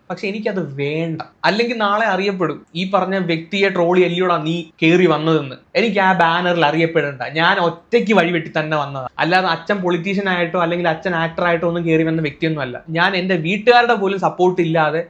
പക്ഷെ എനിക്കത് വേണ്ട. അല്ലെങ്കിൽ നാളെ അറിയപ്പെടും ഈ പറഞ്ഞ വ്യക്തിയെ ട്രോളി അല്ലയോടാ നീ കയറി വന്നതെന്ന്. എനിക്ക് ആ ബാനറിൽ അറിയപ്പെടേണ്ട. ഞാൻ ഒറ്റയ്ക്ക് വഴിവെട്ടി തന്നെ വന്നതാണ്. അല്ലാതെ അച്ഛൻ പൊളിറ്റീഷ്യൻ ആയിട്ടോ അല്ലെങ്കിൽ അച്ഛൻ ആക്ടറായിട്ടോ ഒന്നും കയറി വന്ന വ്യക്തിയൊന്നും അല്ല. ഞാൻ എന്റെ വീട്ടുകാരുടെ പോലും സപ്പോർട്ട് ഇല്ലാതെ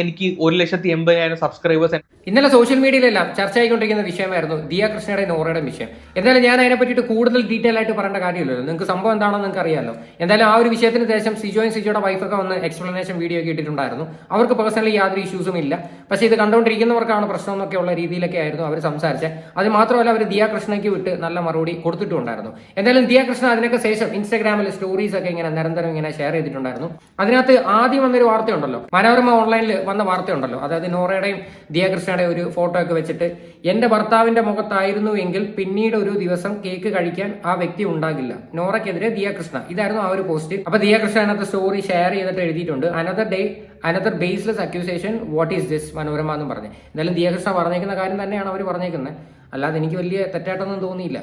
എനിക്ക് 1,80,000 സബ്സ്ക്രൈബേഴ്സ്. ഇന്നലെ സോഷ്യൽ മീഡിയയിലെല്ലാം ചർച്ചയായിക്കൊണ്ടിരിക്കുന്ന വിഷയമായിരുന്നു ദിയ കൃഷ്ണയുടെ നോറയുടെ വിഷയം. എന്തായാലും ഞാൻ അതിനെ പറ്റിയിട്ട് കൂടുതൽ ഡീറ്റെയിൽ ആയിട്ട് പറയേണ്ട കാര്യമില്ലല്ലോ. നിങ്ങൾക്ക് സംഭവം എന്താണെന്ന് നിങ്ങൾക്ക് അറിയാമല്ലോ. എന്തായാലും ആ ഒരു വിഷയത്തിന് ശേഷം സിജോയും സിജോയുടെ വൈഫൊക്കെ വന്ന് എക്സ്പ്ലനേഷൻ വീഡിയോ ഒക്കെ ഇട്ടിട്ടുണ്ടായിരുന്നു. അവർക്ക് പേഴ്സണലി യാതൊരു ഇഷ്യൂസും ഇല്ല. പക്ഷേ ഇത് കണ്ടുകൊണ്ടിരിക്കുന്നവർക്കാണ് പ്രശ്നം എന്നൊക്കെ ഉള്ള രീതിയിലൊക്കെ ആയിരുന്നു അവർ സംസാരിച്ചത്. അത് മാത്രമല്ല അവർ ദിയ കൃഷ്ണയ്ക്ക് വിട്ട് നല്ല മറുപടി കൊടുത്തിട്ടുണ്ടായിരുന്നു. എന്തായാലും ദിയ കൃഷ്ണ അതിനൊക്കെ ശേഷം ഇൻസ്റ്റാഗ്രാമിൽ സ്റ്റോറീസ് ഒക്കെ ഇങ്ങനെ നിരന്തരം ഇങ്ങനെ ഷെയർ ചെയ്തിട്ടുണ്ടായിരുന്നു. അതിനകത്ത് ആദ്യം വന്നൊരു വാർത്തയുണ്ടല്ലോ, മനോരമ ഓൺലൈനിൽ വന്ന വാർത്തയുണ്ടല്ലോ, അതായത് നോറയുടെയും ദിയ കൃഷ്ണയുടെ ഒരു ഫോട്ടോ ഒക്കെ വെച്ചിട്ട് എന്റെ ഭർത്താവിന്റെ മുഖത്തായിരുന്നു എങ്കിൽ പിന്നീട് ഒരു ദിവസം കേക്ക് കഴിക്കാൻ ആ വ്യക്തി ഉണ്ടാകില്ല, നോറയ്ക്കെതിരെ ദിയ കൃഷ്ണ. ഇതായിരുന്നു ആ ഒരു പോസ്റ്റ്. അപ്പൊ ദിയ കൃഷ്ണ അതിനകത്ത് സ്റ്റോറി ഷെയർ ചെയ്തിട്ട് എഴുതിയിട്ടുണ്ട്, another day another baseless accusation, what is this Manorama എന്ന് പറഞ്ഞ്. എന്തായാലും ദിയ കൃഷ്ണ പറഞ്ഞേക്കുന്ന കാര്യം തന്നെയാണ് അവർ പറഞ്ഞേക്കുന്നത്, അല്ലാതെ എനിക്ക് വലിയ തെറ്റായിട്ടൊന്നും തോന്നിയില്ല.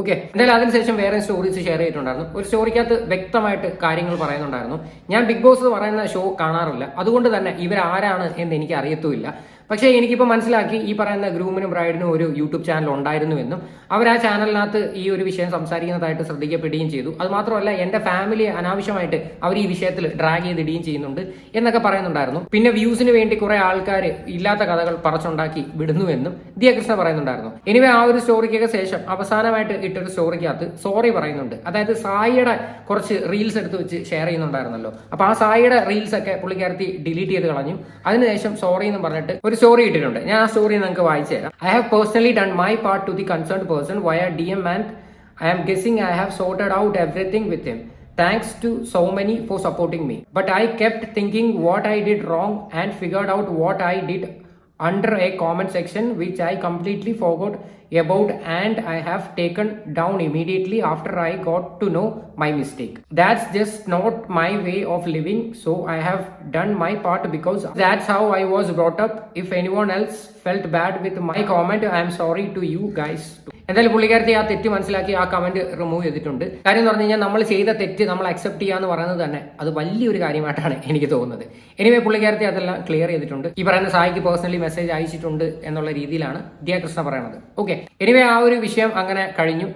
ഓക്കെ, എന്തായാലും അതിനുശേഷം വേറെ സ്റ്റോറീസ് ഷെയർ ചെയ്തിട്ടുണ്ടായിരുന്നു. ഒരു സ്റ്റോറിക്കകത്ത് വ്യക്തമായിട്ട് കാര്യങ്ങൾ പറയുന്നുണ്ടായിരുന്നു. ഞാൻ ബിഗ് ബോസ് പറയുന്ന ഷോ കാണാറില്ല, അതുകൊണ്ട് തന്നെ ഇവരാരാണ് എന്ന് എനിക്ക് അറിയത്തുമില്ല. പക്ഷേ എനിക്കിപ്പോൾ മനസ്സിലാക്കി ഈ പറയുന്ന ഗ്രൂമിനും ബ്രൈഡിനും ഒരു യൂട്യൂബ് ചാനൽ ഉണ്ടായിരുന്നുവെന്നും അവർ ആ ചാനലിനകത്ത് ഈ ഒരു വിഷയം സംസാരിക്കുന്നതായിട്ട് ശ്രദ്ധിക്കപ്പെടുകയും ചെയ്തു. അത് മാത്രമല്ല എൻ്റെ ഫാമിലിയെ അനാവശ്യമായിട്ട് അവർ ഈ വിഷയത്തിൽ ഡ്രാഗ് ചെയ്തിടുകയും ചെയ്യുന്നുണ്ട് എന്നൊക്കെ പറയുന്നുണ്ടായിരുന്നു. പിന്നെ വ്യൂസിന് വേണ്ടി കുറെ ആൾക്കാർ ഇല്ലാത്ത കഥകൾ പറച്ചുണ്ടാക്കി വിടുന്നുവെന്നും ദിയ കൃഷ്ണ പറയുന്നുണ്ടായിരുന്നു. എനിവേ ആ ഒരു സ്റ്റോറിക്കൊക്കെ ശേഷം അവസാനമായിട്ട് ഇട്ടൊരു സ്റ്റോറിക്കകത്ത് സോറി പറയുന്നുണ്ട്. അതായത് സായിയുടെ കുറച്ച് റീൽസ് എടുത്ത് വെച്ച് ഷെയർ ചെയ്യുന്നുണ്ടായിരുന്നല്ലോ, അപ്പൊ ആ സായിയുടെ റീൽസ് ഒക്കെ പുള്ളിക്കാരത്തി ഡിലീറ്റ് ചെയ്ത് കളഞ്ഞു. അതിനുശേഷം സോറി എന്ന് പറഞ്ഞിട്ട് ഒരു സ്റ്റോറി ഇട്ടിട്ടുണ്ട്. ഞാൻ ആ സ്റ്റോറി നിങ്ങൾക്ക് വായിച്ചു തരാം. I have personally done my part to the concerned person via DM and I am guessing I have sorted out everything with him. Thanks to so many for supporting me. But I kept thinking what I did wrong and figured out what I did under a comment section which I completely forgot about and I have taken down immediately after I got to know my mistake. That's just not my way of living, so I have done my part because that's how I was brought up. If anyone else felt bad with my comment, I am sorry to you guys. എന്തായാലും പുള്ളിക്കാരത്തെ ആ തെറ്റ് മനസ്സിലാക്കി ആ comment remove ചെയ്തിട്ടുണ്ട്. കാര്യം എന്ന് പറഞ്ഞു കഴിഞ്ഞാൽ നമ്മൾ ചെയ്ത തെറ്റ് നമ്മൾ അക്സെപ്റ്റ് ചെയ്യാന്ന് പറയുന്നത് തന്നെ അത് വലിയൊരു കാര്യമായിട്ടാണ് എനിക്ക് തോന്നുന്നത്. എനിവേ പുള്ളിക്കാരത്തെ അതെല്ലാം ക്ലിയർ ചെയ്തിട്ടുണ്ട്. ഈ പറയുന്ന സായിക്ക് പേഴ്സണലി മെസ്സേജ് അയച്ചിട്ടുണ്ട് എന്നുള്ള രീതിയിലാണ് ദിയ കൃഷ്ണ പറയുന്നത്. ഓക്കെ, എനിവേ ആ ഒരു വിഷയം അങ്ങനെ കഴിഞ്ഞു.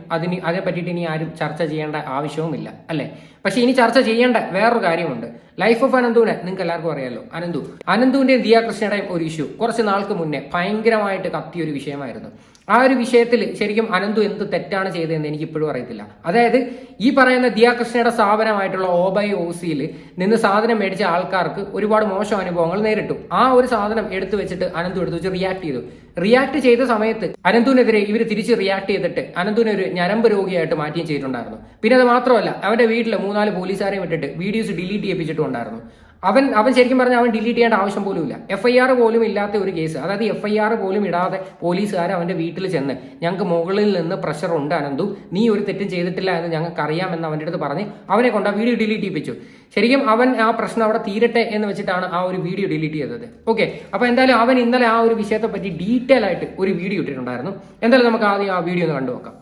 അതേ പറ്റിയിട്ട് ഇനി ആരും ചർച്ച ചെയ്യേണ്ട ആവശ്യവുമില്ല അല്ലേ. പക്ഷെ ഇനി ചർച്ച ചെയ്യേണ്ട വേറൊരു കാര്യമുണ്ട്. ലൈഫ് ഓഫ് അനന്തുവിനെ നിങ്ങൾക്ക് എല്ലാവർക്കും അറിയാലോ. അനന്തുവിന്റെയും ദിയ കൃഷ്ണയുടെയും ഒരു ഇഷ്യൂ കുറച്ച് നാൾക്ക് മുന്നേ ഭയങ്കരമായിട്ട് കത്തിയൊരു വിഷയമായിരുന്നു. ആ ഒരു വിഷയത്തിൽ ശരിക്കും അനന്തു എന്ത് തെറ്റാണ് ചെയ്തതെന്ന് എനിക്ക് ഇപ്പോഴും അറിയത്തില്ല. അതായത് ഈ പറയുന്ന ദിയ കൃഷ്ണയുടെ സ്ഥാപനമായിട്ടുള്ള OBOCയിൽ നിന്ന് സാധനം മേടിച്ച ആൾക്കാർക്ക് ഒരുപാട് മോശം അനുഭവങ്ങൾ നേരിട്ടു. ആ ഒരു സാധനം എടുത്തു വെച്ചിട്ട് അനന്തു എടുത്തു വെച്ച് റിയാക്ട് ചെയ്ത സമയത്ത് അനന്തുവിനെതിരെ ഇവർ തിരിച്ച് റിയാക്ട് ചെയ്തിട്ട് അനന്തുവിനെ ഒരു ഞരമ്പ് രോഗിയായിട്ട് മാറ്റുകയും ചെയ്തിട്ടുണ്ടായിരുന്നു. പിന്നെ അത് മാത്രമല്ല അവന്റെ വീട്ടിൽ 3-4 പോലീസുകാരെയും വിട്ടിട്ട് വീഡിയോസ് ഡിലീറ്റ് ചെയ്യിപ്പിച്ചിട്ടുണ്ടായിരുന്നു. അവൻ ശരിക്കും പറഞ്ഞാൽ അവൻ ഡിലീറ്റ് ചെയ്യേണ്ട ആവശ്യം പോലും ഇല്ല. FIR പോലും ഇല്ലാത്ത ഒരു കേസ്, അതായത് FIR പോലും ഇടാതെ പോലീസുകാർ അവന്റെ വീട്ടിൽ ചെന്ന് ഞങ്ങൾക്ക് മുകളിൽ നിന്ന് പ്രഷർ ഉണ്ട് അനന്തു, നീ ഒരു തെറ്റും ചെയ്തിട്ടില്ല എന്ന് ഞങ്ങൾക്ക് അറിയാമെന്ന് അവൻ്റെ അടുത്ത് പറഞ്ഞ് അവനെ കൊണ്ട് ആ വീഡിയോ ഡിലീറ്റ് ചെയ്യിപ്പിച്ചു. ശരിക്കും അവൻ ആ പ്രശ്നം അവിടെ തീരട്ടെ എന്ന് വെച്ചിട്ടാണ് ആ ഒരു വീഡിയോ ഡിലീറ്റ് ചെയ്തത്. ഓക്കെ, അപ്പൊ എന്തായാലും അവൻ ഇന്നലെ ആ ഒരു വിഷയത്തെ പറ്റി ഡീറ്റെയിൽ ആയിട്ട് ഒരു വീഡിയോ ഇട്ടിട്ടുണ്ടായിരുന്നു. എന്തായാലും നമുക്ക് ആദ്യം ആ വീഡിയോ ഒന്ന് കണ്ടു നോക്കാം.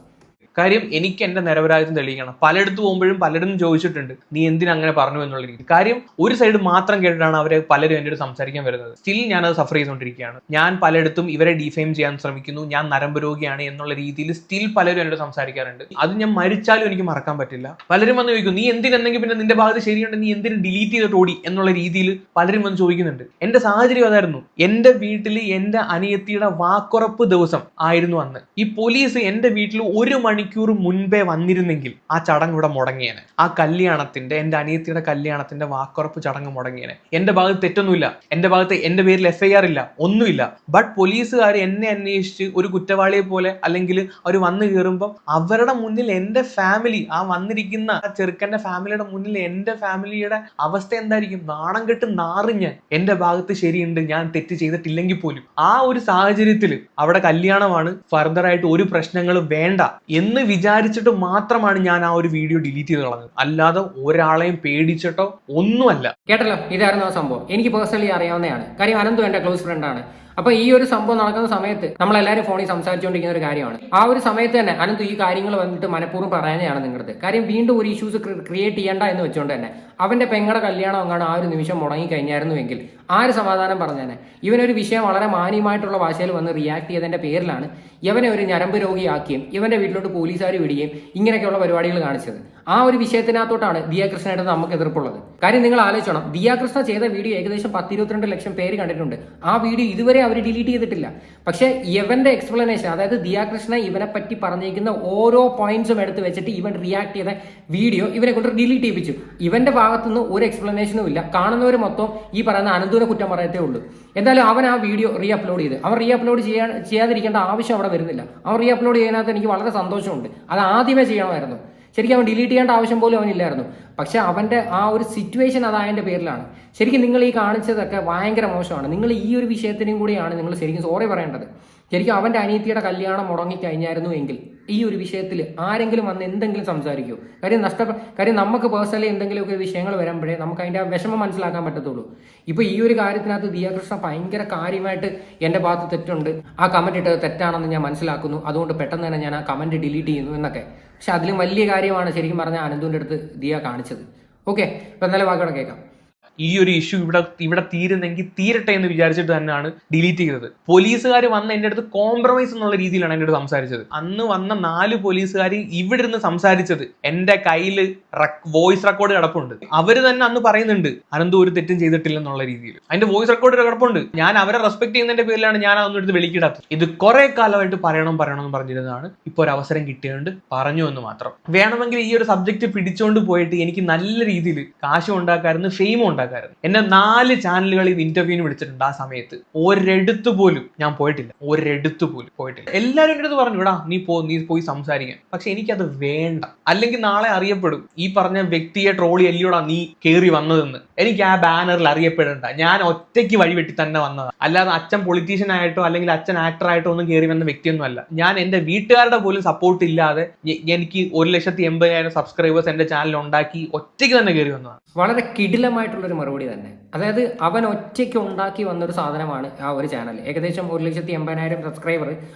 കാര്യം എനിക്ക് എന്റെ നിരപരാധിത്വം തെളിയിക്കണം. പലയിടത്ത് പോകുമ്പോഴും പലരും ചോദിച്ചിട്ടുണ്ട് നീ എന്തിനങ്ങനെ പറഞ്ഞു എന്നുള്ള രീതി. കാര്യം ഒരു സൈഡ് മാത്രം കേട്ടിട്ടാണ് അവരെ പലരും എൻ്റെ അടുത്ത് സംസാരിക്കാൻ വരുന്നത്. സ്റ്റിൽ ഞാനത് സഫർ ചെയ്തുകൊണ്ടിരിക്കുകയാണ്. ഞാൻ പലയിടത്തും ഇവരെ ഡിഫെയിം ചെയ്യാൻ ശ്രമിക്കുന്നു, ഞാൻ നരമ്പ് രോഗിയാണ് എന്നുള്ള രീതിയിൽ സ്റ്റിൽ പലരും എന്നോട് സംസാരിക്കാറുണ്ട്. അത് ഞാൻ മരിച്ചാലും എനിക്ക് മറക്കാൻ പറ്റില്ല. പലരും വന്ന് ചോദിക്കും നീ എന്തിനെന്നെങ്കിൽ പിന്നെ നിന്റെ ഭാഗത്ത് ശരിയുണ്ട്, നീ എന്തിന് ഡിലീറ്റ് ചെയ്തിട്ട് ഓടി എന്നുള്ള രീതിയിൽ പലരും വന്ന് ചോദിക്കുന്നുണ്ട്. എന്റെ സാഹചര്യം അതായിരുന്നു. എന്റെ വീട്ടിൽ എന്റെ അനിയത്തിയുടെ വാക്കുറപ്പ് ദിവസം ആയിരുന്നു അന്ന്. ഈ പോലീസ് എന്റെ വീട്ടിൽ 1 മണിക്കൂർ മുൻപേ വന്നിരുന്നെങ്കിൽ ആ ചടങ്ങ് ഇവിടെ മുടങ്ങിയേനെ. ആ കല്യാണത്തിന്റെ, എന്റെ അനിയത്തിയുടെ കല്യാണത്തിന്റെ വാക്കുറപ്പ് ചടങ്ങ് മുടങ്ങിയേനെ. എന്റെ ഭാഗത്ത് തെറ്റൊന്നുമില്ല, എന്റെ ഭാഗത്ത് എന്റെ പേരിൽ FIR ഇല്ല, ഒന്നുമില്ല. ബട്ട് പോലീസുകാർ എന്നെ അന്വേഷിച്ച് ഒരു കുറ്റവാളിയെ പോലെ അല്ലെങ്കിൽ അവർ വന്നു കയറുമ്പോൾ അവരുടെ മുന്നിൽ എന്റെ ഫാമിലി, ആ വന്നിരിക്കുന്ന ആ ചെറുക്കന്റെ ഫാമിലിയുടെ മുന്നിൽ എന്റെ ഫാമിലിയുടെ അവസ്ഥ എന്തായിരിക്കും? നാണം കെട്ട് നാറിഞ്ഞ് എന്റെ ഭാഗത്ത് ശരിയുണ്ട്, ഞാൻ തെറ്റ് ചെയ്തിട്ടില്ലെങ്കിൽ പോലും. ആ ഒരു സാഹചര്യത്തിൽ അവിടെ കല്യാണമാണ്, ഫർദർ ആയിട്ട് ഒരു പ്രശ്നങ്ങളും വേണ്ട എന്ന് എന്ന് വിചാരിച്ചിട്ട് മാത്രമാണ് ഞാൻ ആ ഒരു വീഡിയോ ഡിലീറ്റ് ചെയ്ത് കളഞ്ഞത്, അല്ലാതെ ഒരാളെയും പേടിച്ചിട്ടോ ഒന്നുമല്ല. കേട്ടല്ലോ, ഇതായിരുന്നു ആ സംഭവം. എനിക്ക് പേഴ്സണലി അറിയാവുന്നതാണ്. കാര്യം അനന്തു എന്റെ ക്ലോസ് ഫ്രണ്ടാണ്. അപ്പൊ ഈ ഒരു സംഭവം നടക്കുന്ന സമയത്ത് നമ്മളെല്ലാവരും ഫോണിൽ സംസാരിച്ചുകൊണ്ടിരിക്കുന്ന ഒരു കാര്യമാണ്. ആ ഒരു സമയത്ത് തന്നെ അനന്തു ഈ കാര്യങ്ങൾ വന്നിട്ട് മനഃപൂർവ്വം പറയാനാണ് നിങ്ങളുടെ കാര്യം. വീണ്ടും ഒരു ഇഷ്യൂസ് ക്രിയേറ്റ് ചെയ്യേണ്ട എന്ന് വെച്ചുകൊണ്ട് തന്നെ അവന്റെ പെങ്ങളുടെ കല്യാണം അങ്ങാണ് ആ ഒരു നിമിഷം മുടങ്ങി കഴിഞ്ഞായിരുന്നുവെങ്കിൽ ആര് സമാധാനം പറഞ്ഞേനെ? ഇവനൊരു വിഷയം വളരെ മാന്യമായിട്ടുള്ള ഭാഷയിൽ വന്ന് റിയാക്ട് ചെയ്തതിന്റെ പേരിലാണ് ഇവനെ ഒരു ഞരമ്പ് രോഗിയാക്കിയും ഇവന്റെ വീട്ടിലോട്ട് പോലീസുകാർ വിടുകയും ഇങ്ങനെയൊക്കെയുള്ള പരിപാടികൾ കാണിച്ചത്. ആ ഒരു വിഷയത്തിനകത്തോട്ടാണ് ദിയ കൃഷ്ണയുടെ നമുക്ക് എതിർപ്പുള്ളത്. കാര്യം നിങ്ങൾ ആലോചിക്കണം, ദിയ കൃഷ്ണ ചെയ്ത വീഡിയോ ഏകദേശം 10-22 ലക്ഷം പേര് കണ്ടിട്ടുണ്ട്. ആ വീഡിയോ ഇതുവരെ അവർ ഡിലീറ്റ് ചെയ്തിട്ടില്ല. പക്ഷേ ഇവന്റെ എക്സ്പ്ലനേഷൻ, അതായത് ദിയ കൃഷ്ണ ഇവനെ പറ്റി പറഞ്ഞിരിക്കുന്ന ഓരോ പോയിന്റ്സും എടുത്ത് വെച്ചിട്ട് ഇവൻ റിയാക്ട് ചെയ്ത വീഡിയോ ഇവനെ കൊണ്ട് ഡിലീറ്റ് ചെയ്യിപ്പിച്ചു. ഇവന്റെ ഭാഗത്തുനിന്ന് ഒരു എക്സ്പ്ലനേഷനും ഇല്ല. കാണുന്നവർ മൊത്തം ഈ പറയുന്ന അനന്തുവിനെ കുറ്റം പറയത്തേ ഉള്ളൂ. എന്തായാലും അവൻ ആ വീഡിയോ റീ അപ്ലോഡ് ചെയ്ത്, അവൻ റീ അപ്ലോഡ് ചെയ്യാതിരിക്കേണ്ട ആവശ്യം അവിടെ വരുന്നില്ല. അവൻ റീ അപ്ലോഡ് ചെയ്യാനകത്ത് എനിക്ക് വളരെ സന്തോഷമുണ്ട്. അത് ആദ്യമേ ചെയ്യണമായിരുന്നു. ശരിക്കും അവൻ ഡിലീറ്റ് ചെയ്യേണ്ട ആവശ്യം പോലും അവനില്ലായിരുന്നു. പക്ഷെ അവന്റെ ആ ഒരു സിറ്റുവേഷൻ അതായതിന്റെ പേരിലാണ്. ശരിക്കും നിങ്ങൾ ഈ കാണിച്ചതൊക്കെ ഭയങ്കര മോശമാണ്. നിങ്ങൾ ഈ ഒരു വിഷയത്തിനും കൂടിയാണ് നിങ്ങൾ ശരിക്കും സോറി പറയേണ്ടത്. ശരിക്കും അവന്റെ അനിയത്തിയുടെ കല്യാണം മുടങ്ങിക്കഴിഞ്ഞായിരുന്നു എങ്കിൽ ഈ ഒരു വിഷയത്തിൽ ആരെങ്കിലും വന്ന് എന്തെങ്കിലും സംസാരിക്കുമോ? കാര്യം നമുക്ക് പേഴ്സണലി എന്തെങ്കിലുമൊക്കെ വിഷയങ്ങൾ വരുമ്പോഴേ നമുക്ക് അതിന്റെ വിഷമം മനസ്സിലാക്കാൻ പറ്റത്തുള്ളൂ. ഇപ്പൊ ഈ ഒരു കാര്യത്തിനകത്ത് ദിയാകൃഷ്ണ ഭയങ്കര കാര്യമായിട്ട് എന്റെ ഭാഗത്ത് തെറ്റുണ്ട്, ആ കമന്റ് ഇട്ടത് തെറ്റാണെന്ന് ഞാൻ മനസ്സിലാക്കുന്നു, അതുകൊണ്ട് പെട്ടെന്ന് തന്നെ ഞാൻ ആ കമന്റ് ഡിലീറ്റ് ചെയ്യുന്നു എന്നൊക്കെ. പക്ഷെ അതിലും വലിയ കാര്യമാണ് ശരിക്കും പറഞ്ഞാൽ അനന്തുവിന്റെ അടുത്ത് ദിയ കാണിച്ചത്. ഓക്കെ, ഇപ്പൊ എന്നാലും വാക്കുകൂടെ കേൾക്കാം. ഈ ഒരു ഇഷ്യൂ ഇവിടെ തീരുന്നെങ്കിൽ തീരട്ടെ എന്ന് വിചാരിച്ചിട്ട് തന്നെയാണ് ഡിലീറ്റ് ചെയ്തത്. പോലീസുകാർ വന്ന് എൻ്റെ അടുത്ത് കോംപ്രമൈസ് എന്നുള്ള രീതിയിലാണ് എൻ്റെ അടുത്ത് സംസാരിച്ചത്. അന്ന് വന്ന 4 പോലീസുകാർ ഇവിടെ ഇരുന്ന് സംസാരിച്ചത് എൻ്റെ കയ്യിൽ വോയിസ് റെക്കോർഡ് കിടപ്പുണ്ട്. അവര് തന്നെ അന്ന് പറയുന്നുണ്ട് അനന്തു ഒരു തെറ്റും ചെയ്തിട്ടില്ലെന്നുള്ള രീതിയിൽ. അതിന്റെ വോയിസ് റെക്കോർഡ് കിടപ്പുണ്ട്. ഞാൻ അവരെ റെസ്പെക്ട് ചെയ്യുന്നതിന്റെ പേരിലാണ് ഞാൻ അതൊന്നും എടുത്ത് വെളിക്കിടാത്തത്. ഇത് കുറെ കാലമായിട്ട് പറയണം എന്ന് പറഞ്ഞിരുന്നതാണ്. ഇപ്പൊ ഒരു അവസരം കിട്ടിയതുകൊണ്ട് പറഞ്ഞു എന്ന് മാത്രം. വേണമെങ്കിൽ ഈ ഒരു സബ്ജക്ട് പിടിച്ചുകൊണ്ട് പോയിട്ട് എനിക്ക് നല്ല രീതിയിൽ കാശും ഉണ്ടാക്കാമായിരുന്നു, ഫെയിമും ഉണ്ടാക്കാമായിരുന്നു. എന്നെ 4 ചാനലുകളിൽ ഇന്റർവ്യൂവിന് വിളിച്ചിട്ടുണ്ട്. ആ സമയത്ത് ഒരിടത്ത് പോലും ഞാൻ പോയിട്ടില്ല. എല്ലാവരും എൻ്റെ അടുത്ത് പറഞ്ഞു, ഇടാ നീ പോയി സംസാരിക്കാൻ. പക്ഷെ എനിക്കത് വേണ്ട. അല്ലെങ്കിൽ നാളെ അറിയപ്പെടും ഈ പറഞ്ഞ വ്യക്തിയെ ട്രോളി അല്ലയോടാ നീ കയറി വന്നതെന്ന്. എനിക്ക് ആ ബാനറിൽ അറിയപ്പെടേണ്ട. ഞാൻ ഒറ്റയ്ക്ക് വഴിവെട്ടി തന്നെ വന്നതാണ്. അല്ലാതെ അച്ഛൻ പൊളിറ്റീഷ്യൻ ആയിട്ടോ അല്ലെങ്കിൽ അച്ഛൻ ആക്ടറായിട്ടോ ഒന്നും കയറി വന്ന വ്യക്തിയൊന്നും അല്ല. ഞാൻ എൻ്റെ വീട്ടുകാരുടെ പോലും സപ്പോർട്ട് ഇല്ലാതെ എനിക്ക് 1,80,000 സബ്സ്ക്രൈബേഴ്സ് എൻ്റെ ചാനൽ ഉണ്ടാക്കി ഒറ്റയ്ക്ക് തന്നെ കയറി വന്നതാണ്. വളരെ കിടിലമായിട്ടുള്ളൊരു മറുപടി തന്നെ. അതായത് അവൻ ഒറ്റയ്ക്ക് ഉണ്ടാക്കി വന്നൊരു സാധനമാണ് ആ ഒരു ചാനൽ. ഏകദേശം 1,80,000 സബ്സ്ക്രൈബർ.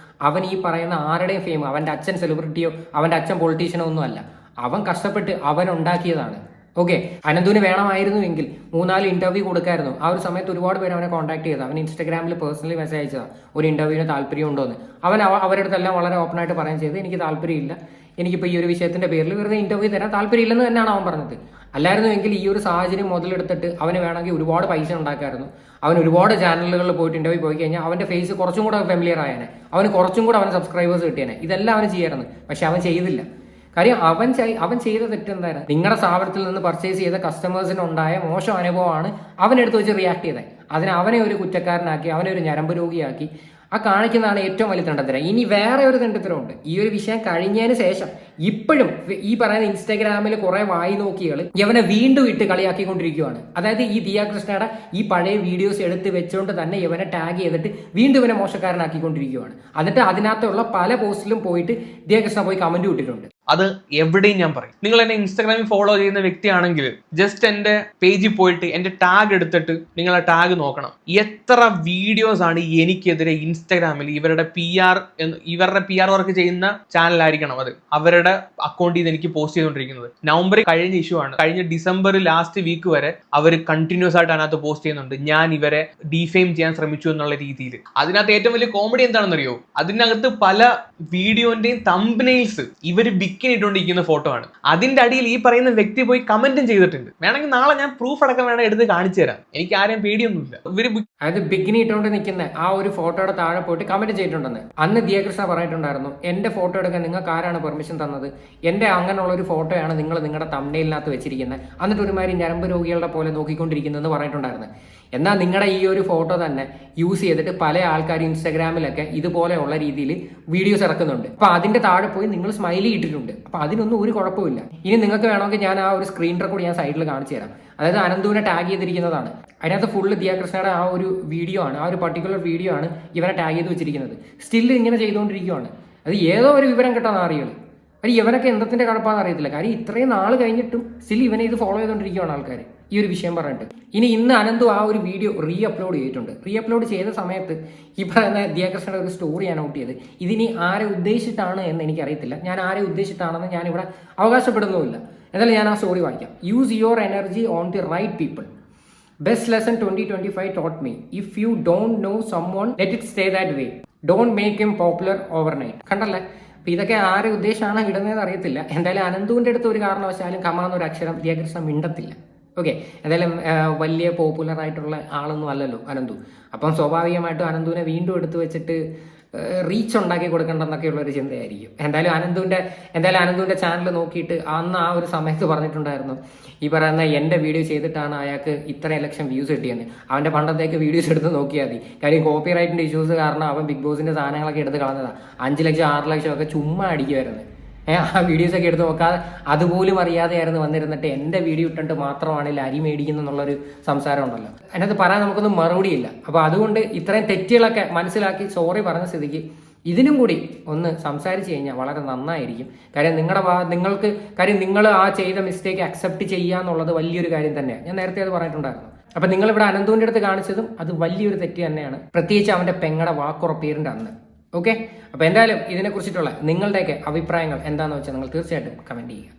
അവൻ ഈ പറയുന്ന ആരുടെയും ഫെയിം, അവന്റെ അച്ഛൻ സെലിബ്രിറ്റിയോ അവന്റെ അച്ഛൻ പൊളിറ്റീഷ്യനോ ഒന്നും അല്ല. അവൻ കഷ്ടപ്പെട്ട് അവൻ ഉണ്ടാക്കിയതാണ്. ഓക്കെ, അനന്തുവിന് വേണമായിരുന്നുവെങ്കിൽ 3-4 ഇന്റർവ്യൂ കൊടുക്കായിരുന്നു. ആ ഒരു സമയത്ത് ഒരുപാട് പേര് അവനെ കോൺടാക്ട് ചെയ്തു. അവൻ ഇൻസ്റ്റാഗ്രാമിൽ പേഴ്സണലി മെസ്സേജ് അയച്ചതാണ് ഒരു ഇന്റർവ്യൂവിന് താല്പര്യം ഉണ്ടോ എന്ന്. അവൻ അവരുടെ അടുത്തെല്ലാം വളരെ ഓപ്പൺ ആയിട്ട് പറയുകയും ചെയ്ത് എനിക്ക് താല്പര്യമില്ല, എനിക്കിപ്പോൾ ഈ ഒരു വിഷയത്തിന്റെ പേരിൽ വെറുതെ ഇന്റർവ്യൂ തരാൻ താല്പര്യമില്ലെന്ന് തന്നെയാണ് അവൻ പറഞ്ഞത്. അല്ലായിരുന്നുവെങ്കിൽ ഈ ഒരു സാഹചര്യം മുതലെടുത്തിട്ട് അവന് വേണമെങ്കിൽ ഒരുപാട് പൈസ ഉണ്ടാക്കായിരുന്നു. അവൻ ഒരുപാട് ചാനലുകളിൽ പോയിട്ട് ഇന്റർവ്യൂ പോയി കഴിഞ്ഞാൽ അവന്റെ ഫേസ് കുറച്ചും കൂടെ ഫെമിലിയർ ആയേനെ, അവന് കുറച്ചും കൂടെ അവന് സബ്സ്ക്രൈബേഴ്സ് കിട്ടിയേനെ. ഇതെല്ലാം അവന് ചെയ്യായിരുന്നു. പക്ഷെ അവൻ ചെയ്തില്ല. കാര്യം അവൻ ചെയ്ത തെറ്റെന്തായിരുന്നു? നിങ്ങളുടെ സ്ഥാപനത്തിൽ നിന്ന് പർച്ചേസ് ചെയ്ത കസ്റ്റമേഴ്സിന് ഉണ്ടായ മോശം അനുഭവമാണ് അവനെടുത്ത് വെച്ച് റിയാക്ട് ചെയ്തത്. അതിന് അവനെ ഒരു കുറ്റക്കാരനാക്കി, അവനെ ഒരു ഞരമ്പ് രോഗിയാക്കി. ആ കാണിക്കുന്നതാണ് ഏറ്റവും വലിയ തെണ്ടത്തരം. ഇനി വേറെ ഒരു തെണ്ടത്തരമുണ്ട്. ഈ ഒരു വിഷയം കഴിഞ്ഞതിന് ശേഷം ഇപ്പോഴും ഈ പറയുന്ന ഇൻസ്റ്റാഗ്രാമിൽ കുറെ വായി നോക്കികൾ ഇവനെ വീണ്ടും ഇട്ട് കളിയാക്കിക്കൊണ്ടിരിക്കുകയാണ്. അതായത് ഈ ദിയ കൃഷ്ണയുടെ ഈ പഴയ വീഡിയോസ് എടുത്ത് വെച്ചുകൊണ്ട് തന്നെ ഇവനെ ടാഗ് ചെയ്തിട്ട് വീണ്ടും ഇവനെ മോശക്കാരനാക്കിക്കൊണ്ടിരിക്കുകയാണ്. എന്നിട്ട് അതിനകത്തുള്ള പല പോസ്റ്റിലും പോയിട്ട് ദിയ കൃഷ്ണ പോയി കമന്റ് ഇട്ടിട്ടുണ്ട്. അത് എവിടെയും ഞാൻ പറയും. നിങ്ങൾ എന്നെ ഇൻസ്റ്റാഗ്രാമിൽ ഫോളോ ചെയ്യുന്ന വ്യക്തിയാണെങ്കിൽ ജസ്റ്റ് എന്റെ പേജിൽ പോയിട്ട് എന്റെ ടാഗ് എടുത്തിട്ട് നിങ്ങൾ ആ ടാഗ് നോക്കണം. എത്ര വീഡിയോസ് ആണ് എനിക്കെതിരെ ഇൻസ്റ്റാഗ്രാമിൽ ഇവരുടെ പി ആർ വർക്ക് ചെയ്യുന്ന ചാനലായിരിക്കണം അത്, അവരുടെ അക്കൗണ്ടിൽ നിന്ന് എനിക്ക് പോസ്റ്റ് ചെയ്തുകൊണ്ടിരിക്കുന്നത്. നവംബർ കഴിഞ്ഞ ഇഷ്യൂ ആണ്. കഴിഞ്ഞ ഡിസംബർ ലാസ്റ്റ് വീക്ക് വരെ അവർ കണ്ടിന്യൂസ് ആയിട്ട് അതിനകത്ത് പോസ്റ്റ് ചെയ്യുന്നുണ്ട് ഞാൻ ഇവരെ ഡീഫെയിം ചെയ്യാൻ ശ്രമിച്ചു എന്നുള്ള രീതിയിൽ. അതിനകത്ത് ഏറ്റവും വലിയ കോമഡി എന്താണെന്നറിയോ? അതിനകത്ത് പല വീഡിയോന്റെയും തംബ്നെയിൽസ് ഇവർ ഇട്ടുകൊണ്ടിരിക്കുന്ന ഫോട്ടോ ആണ്. അതിന്റെ അടിയിൽ ഈ പറയുന്ന വ്യക്തി പോയി കമന്റും ചെയ്തിട്ടുണ്ട്. വേണമെങ്കിൽ നാളെ ഞാൻ പ്രൂഫ് അടക്കം എടുത്ത് കാണിച്ചു തരാം. എനിക്ക് ആരെയും പേടിയൊന്നുമില്ല. അതായത് ബിക്കിനി ഇട്ടുകൊണ്ട് നിൽക്കുന്ന ആ ഒരു ഫോട്ടോയുടെ താഴെ പോയിട്ട് കമന്റ് ചെയ്തിട്ടുണ്ടെന്ന്. അന്ന് ദിയകൃഷ്ണ പറഞ്ഞിട്ടുണ്ടായിരുന്നു എന്റെ ഫോട്ടോ എടുക്കാൻ നിങ്ങൾക്ക് ആരാണ് പെർമിഷൻ തന്നത്? എന്റെ അങ്ങനെയുള്ള ഒരു ഫോട്ടോയാണ് നിങ്ങൾ നിങ്ങളുടെ തംബ്നെയിലിനകത്ത് വെച്ചിരിക്കുന്നത്, എന്നിട്ട് ഒരുമാതിരി ഞരമ്പ് രോഗികളുടെ പോലെ നോക്കിക്കൊണ്ടിരിക്കുന്നതെന്ന് പറഞ്ഞിട്ടുണ്ടായിരുന്നു. എന്നാൽ നിങ്ങളുടെ ഈ ഒരു ഫോട്ടോ തന്നെ യൂസ് ചെയ്തിട്ട് പല ആൾക്കാർ ഇൻസ്റ്റാഗ്രാമിലൊക്കെ ഇതുപോലെയുള്ള രീതിയിൽ വീഡിയോസ് ഇറക്കുന്നുണ്ട്. അപ്പൊ അതിന്റെ താഴെ പോയി നിങ്ങൾ സ്മൈലി ഇട്ടിട്ടുണ്ട്. അപ്പൊ അതിനൊന്നും ഒരു കുഴപ്പമില്ല. ഇനി നിങ്ങൾക്ക് വേണമെങ്കിൽ ഞാൻ ആ ഒരു സ്ക്രീൻ റെക്കോർഡ് ഞാൻ സൈഡിൽ കാണിച്ചു തരാം. അതായത് അനന്തുവിനെ ടാഗ് ചെയ്തിരിക്കുന്നതാണ്. അതിനകത്ത് ഫുള്ള് ദിയ കൃഷ്ണയുടെ ആ ഒരു വീഡിയോ ആണ്, ആ ഒരു പർട്ടിക്കുലർ വീഡിയോ ആണ് ഇവനെ ടാഗ് ചെയ്ത് വെച്ചിരിക്കുന്നത്. സ്റ്റിൽ ഇങ്ങനെ ചെയ്തുകൊണ്ടിരിക്കുകയാണ്. അത് ഏതോ ഒരു വിവരം കിട്ടാൻ അറിയുള്ളൂ. കാര്യം ഇവനൊക്കെ എന്തത്തിന്റെ കടപ്പാന്ന് അറിയത്തില്ല. കാര്യം ഇത്രയും നാൾ കഴിഞ്ഞിട്ടും സ്റ്റിൽ ഇവനെ ഇത് ഫോളോ ചെയ്തുകൊണ്ടിരിക്കുകയാണ് ആൾക്കാർ ഈ ഒരു വിഷയം പറഞ്ഞിട്ട്. ഇന്ന് അനന്തു ആ ഒരു വീഡിയോ റീ അപ്ലോഡ് ചെയ്തിട്ടുണ്ട്. റീ അപ്ലോഡ് ചെയ്ത സമയത്ത് ഈ പറയുന്ന ദിയാകൃഷ്ണയുടെ ഒരു സ്റ്റോറി ഞാൻ നോട്ട് ചെയ്ത്, ഇതിനി ആരെ ഉദ്ദേശിച്ചിട്ടാണ് എന്ന് എനിക്കറിയത്തില്ല. ഞാൻ ആരെ ഉദ്ദേശിച്ചിട്ടാണെന്ന് ഞാനിവിടെ അവകാശപ്പെടുന്നുമില്ല. എന്തായാലും ഞാൻ ആ സ്റ്റോറി വായിക്കാം. Use your energy on the right people. Best lesson 2025 taught me. If you don't know someone, let it stay that way. Don't make him popular overnight. കണ്ടല്ലേ? അപ്പൊ ഇതൊക്കെ ആരെ ഉദ്ദേശമാണ് ഇടുന്നതെന്ന് അറിയത്തില്ല. എന്തായാലും അനന്തുവിന്റെ അടുത്ത് ഒരു കാരണവശാലും കമാന്നൊരു അക്ഷരം ദിയാകൃഷ്ണൻ മിണ്ടത്തില്ല. ഓക്കെ, എന്തായാലും വലിയ പോപ്പുലർ ആയിട്ടുള്ള ആളൊന്നും അല്ലല്ലോ അനന്തു. അപ്പം സ്വാഭാവികമായിട്ടും അനന്തുവിനെ വീണ്ടും എടുത്തു വെച്ചിട്ട് റീച്ച് ഉണ്ടാക്കി കൊടുക്കണ്ടെന്നൊക്കെയുള്ള ഒരു ചിന്തയായിരിക്കും. എന്തായാലും അനന്തുവിന്റെ ചാനൽ നോക്കിയിട്ട് അന്ന് ആ ഒരു സമയത്ത് പറഞ്ഞിട്ടുണ്ടായിരുന്നു, ഈ പറയുന്ന എൻ്റെ വീഡിയോ ചെയ്തിട്ടാണ് അയാൾക്ക് ഇത്രയും ലക്ഷം വ്യൂസ് കിട്ടിയെന്ന്. അവൻ്റെ പണ്ടത്തേക്ക് വീഡിയോസ് എടുത്ത് നോക്കിയാൽ മതി. കാര്യം കോപ്പി റൈറ്റിന്റെ ഇഷ്യൂസ് കാരണം അവൻ ബിഗ് ബോസിന്റെ സാധനങ്ങളൊക്കെ എടുത്ത് കളഞ്ഞതാണ്. 5 ലക്ഷം 6 ലക്ഷം ഒക്കെ ചുമ്മാ അടിക്കുമായിരുന്നു. ആ വീഡിയോസ് ഒക്കെ എടുത്ത് നോക്കാതെ അതുപോലും അറിയാതെയായിരുന്നു വന്നിരുന്നിട്ട് എൻ്റെ വീഡിയോ ഇട്ടിട്ട് മാത്രമാണെങ്കിൽ അരി മേടിക്കുന്നു എന്നുള്ളൊരു സംസാരം ഉണ്ടല്ലോ. അതിനകത്ത് പറയാൻ നമുക്കൊന്നും മറുപടിയില്ല. അപ്പോൾ അതുകൊണ്ട് ഇത്രയും തെറ്റുകളൊക്കെ മനസ്സിലാക്കി സോറി പറഞ്ഞ സ്ഥിതിക്ക് ഇതിനും കൂടി ഒന്ന് സംസാരിച്ച് കഴിഞ്ഞാൽ വളരെ നന്നായിരിക്കും. കാര്യം നിങ്ങൾ ആ ചെയ്ത മിസ്റ്റേക്ക് അക്സെപ്റ്റ് ചെയ്യുക എന്നുള്ളത് വലിയൊരു കാര്യം തന്നെയാണ്. ഞാൻ നേരത്തെ അത് പറഞ്ഞിട്ടുണ്ടായിരുന്നു. അപ്പം നിങ്ങളിവിടെ അനന്തുവിൻ്റെ അടുത്ത് കാണിച്ചതും അത് വലിയൊരു തെറ്റ് തന്നെയാണ്, പ്രത്യേകിച്ച് അവൻ്റെ പെങ്ങടെ വാക്കുറപ്പേറിൻ്റെ അന്ന്. ഓക്കെ, അപ്പോൾ എന്തായാലും ഇതിനെക്കുറിച്ചിട്ടുള്ള നിങ്ങളുടെയൊക്കെ അഭിപ്രായങ്ങൾ എന്താണെന്ന് വെച്ചാൽ നിങ്ങൾ തീർച്ചയായിട്ടും കമൻറ്റ് ചെയ്യുക.